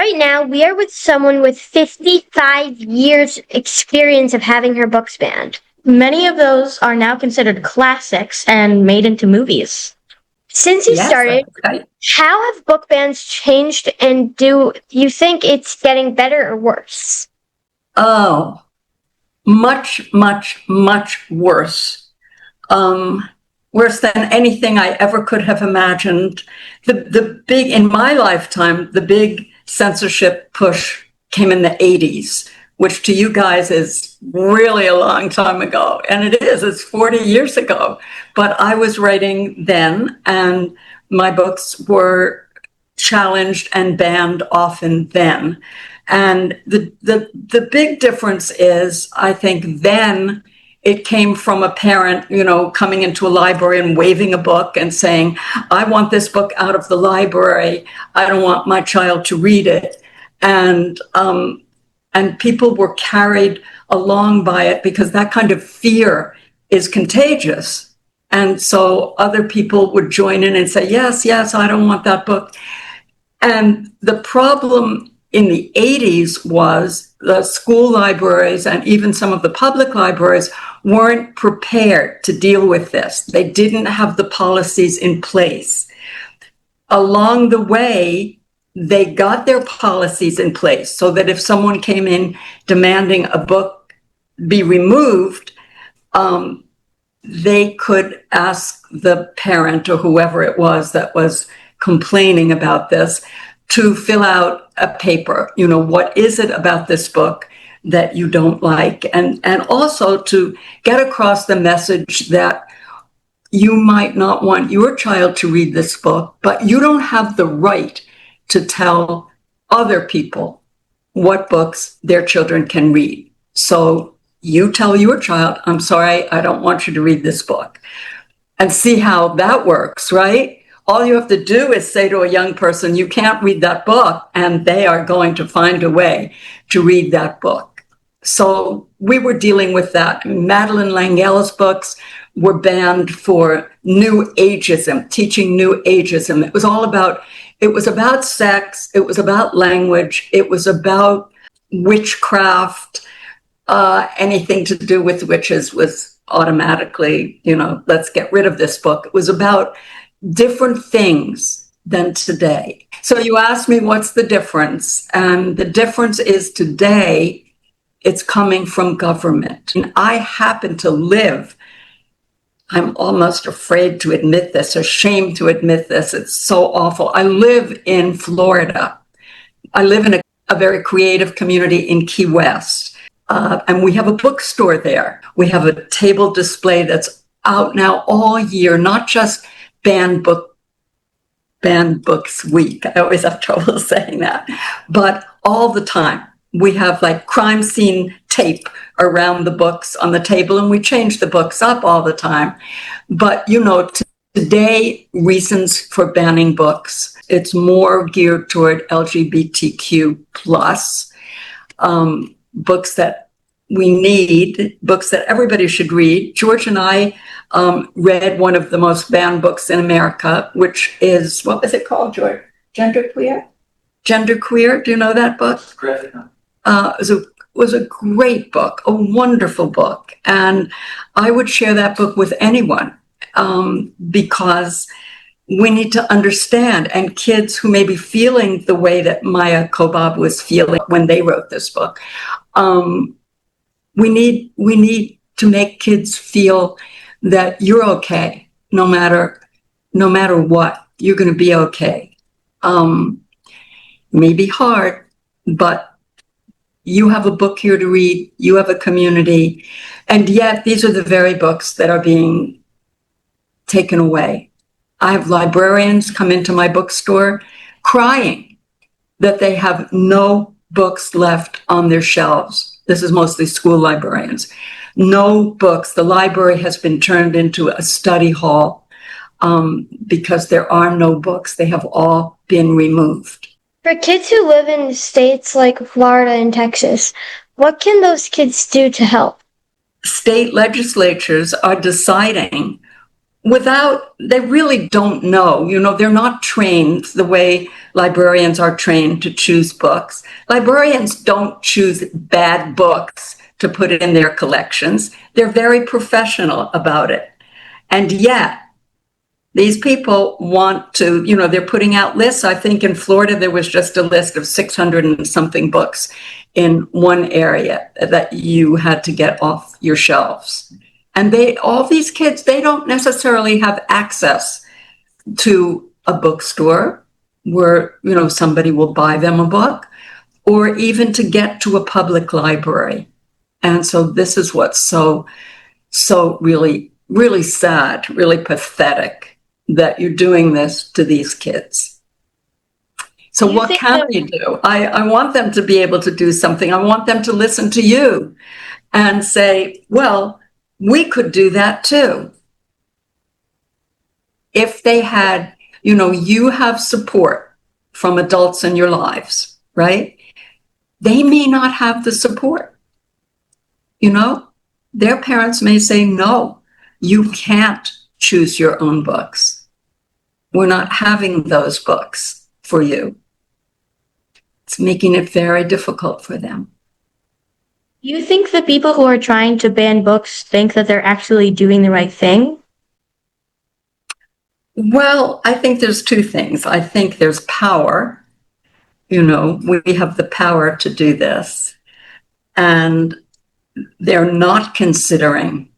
Right now, we are with someone with 55 years experience of having her books banned. Many of those are now considered classics and made into movies. Since you Yes, started, that's right. how have book bans changed, and do you think it's getting better or worse? Oh, much, much, much worse. Um, Worse than anything I ever could have imagined. In my lifetime, the big censorship push came in the 80s, which to you guys is really a long time ago. And it's 40 years ago. But I was writing then, and my books were challenged and banned often then. And the big difference is, I think then it came from a parent, coming into a library and waving a book and saying, I want this book out of the library. I don't want my child to read it. And people were carried along by it because that kind of fear is contagious. And so other people would join in and say, yes, yes, I don't want that book. And the problem in the 80s was the school libraries and even some of the public libraries weren't prepared to deal with this. They didn't have the policies in place. Along the way, they got their policies in place so that if someone came in demanding a book be removed, they could ask the parent or whoever it was that was complaining about this to fill out a paper. What is it about this book that you don't like? And also to get across the message that you might not want your child to read this book, but you don't have the right to tell other people what books their children can read. So you tell your child, I'm sorry, I don't want you to read this book. And see how that works, right? All you have to do is say to a young person, you can't read that book, and they are going to find a way to read that book. So we were dealing with that. Madeleine L'Engle's books were banned for new ageism, teaching new ageism. It was about sex, it was about language, it was about witchcraft. Anything to do with witches was automatically, let's get rid of this book. It was about different things than today. So you asked me what's the difference, and the difference is today it's coming from government. And I happen to live, I'm almost afraid to admit this, ashamed to admit this, it's so awful. I live in Florida. I live in a very creative community in Key West. And we have a bookstore there. We have a table display that's out now all year, not just banned books week. I always have trouble saying that, but all the time. We have like crime scene tape around the books on the table, and we change the books up all the time. But, today, reasons for banning books, it's more geared toward LGBTQ plus. Books that we need, books that everybody should read. George and I read one of the most banned books in America, which is, what was it called, George? Genderqueer? Genderqueer, do you know that book? It was a great book, a wonderful book. And I would share that book with anyone because we need to understand, and kids who may be feeling the way that Maya Kobab was feeling when they wrote this book, we need to make kids feel that you're okay, no matter what, you're going to be okay. It may be hard, but you have a book here to read, you have a community, and yet these are the very books that are being taken away. I have librarians come into my bookstore crying that they have no books left on their shelves. This is mostly school librarians. No books. The library has been turned into a study hall because there are no books. They have all been removed. For kids who live in states like Florida and Texas, what can those kids do to help? State legislatures are deciding they really don't know, they're not trained the way librarians are trained to choose books. Librarians don't choose bad books to put in their collections. They're very professional about it. And yet, these people want to, they're putting out lists. I think in Florida, there was just a list of 600 and something books in one area that you had to get off your shelves. And all these kids, they don't necessarily have access to a bookstore where, somebody will buy them a book, or even to get to a public library. And so this is what's so really, really sad, really pathetic, that you're doing this to these kids. So what can we do? I want them to be able to do something. I want them to listen to you and say, well, we could do that too. If they had, you have support from adults in your lives, right? They may not have the support. Their parents may say, no, you can't choose your own books. We're not having those books for you. It's making it very difficult for them. You think the people who are trying to ban books think that they're actually doing the right thing? Well, I think there's two things. I think there's power. We have the power to do this. And they're not considering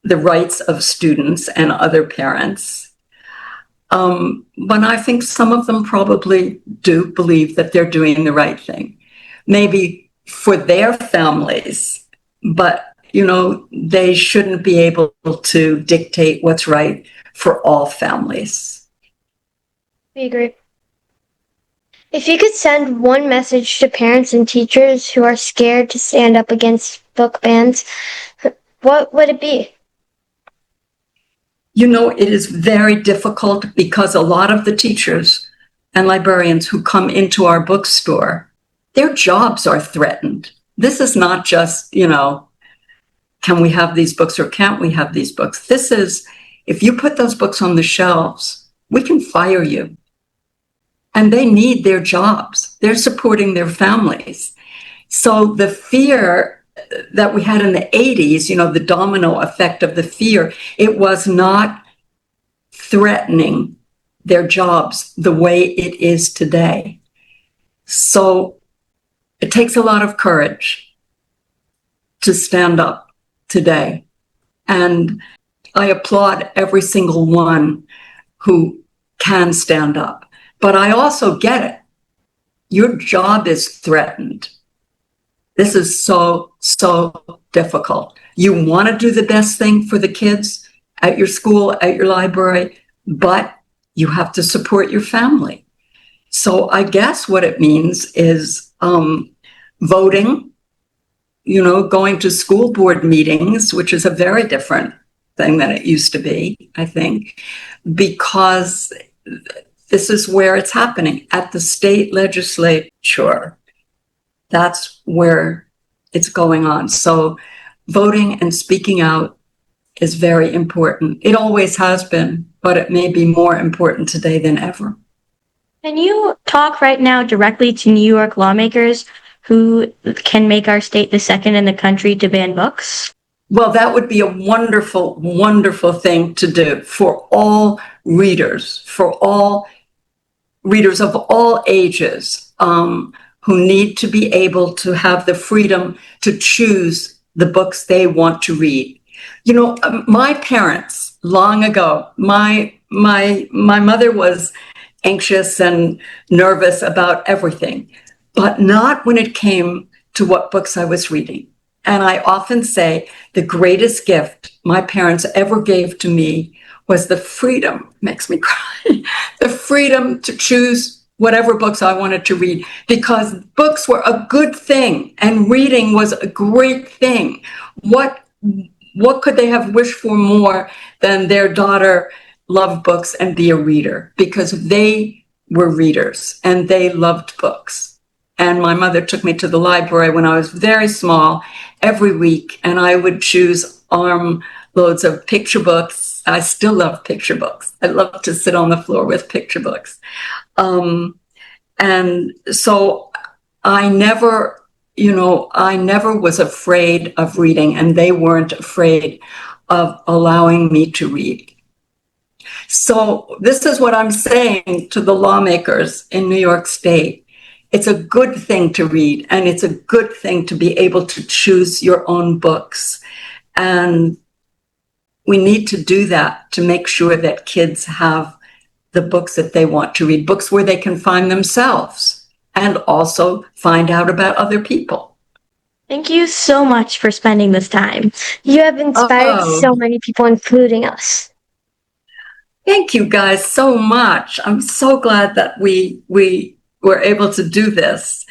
the rights of students and other parents. But I think some of them probably do believe that they're doing the right thing. Maybe for their families, but, they shouldn't be able to dictate what's right for all families. I agree. If you could send one message to parents and teachers who are scared to stand up against book bans, what would it be? It is very difficult because a lot of the teachers and librarians who come into our bookstore, their jobs are threatened. This is not just, can we have these books or can't we have these books? This is, if you put those books on the shelves, we can fire you. And they need their jobs. They're supporting their families. So the fear that we had in the 80s, the domino effect of the fear, it was not threatening their jobs the way it is today. So it takes a lot of courage to stand up today. And I applaud every single one who can stand up. But I also get it. Your job is threatened. This is so difficult. You want to do the best thing for the kids at your school, at your library, but you have to support your family. So I guess what it means is voting, going to school board meetings, which is a very different thing than it used to be, I think, because this is where it's happening, at the state legislature. That's where it's going on. So voting and speaking out is very important. It always has been, but it may be more important today than ever. Can you talk right now directly to New York lawmakers who can make our state the second in the country to ban books? Well, that would be a wonderful, wonderful thing to do for all readers, of all ages, who need to be able to have the freedom to choose the books they want to read. My parents, long ago, my mother was anxious and nervous about everything, but not when it came to what books I was reading. And I often say the greatest gift my parents ever gave to me was the freedom, makes me cry, the freedom to choose whatever books I wanted to read, because books were a good thing and reading was a great thing. What could they have wished for more than their daughter love books and be a reader? Because they were readers and they loved books. And my mother took me to the library when I was very small every week, and I would choose armloads of picture books I still love picture books. I love to sit on the floor with picture books. And so I never was afraid of reading, and they weren't afraid of allowing me to read. So this is what I'm saying to the lawmakers in New York State. It's a good thing to read, and it's a good thing to be able to choose your own books. And we need to do that to make sure that kids have the books that they want to read, books where they can find themselves and also find out about other people. Thank you so much for spending this time. You have inspired so many people, including us. Thank you guys so much. I'm so glad that we were able to do this.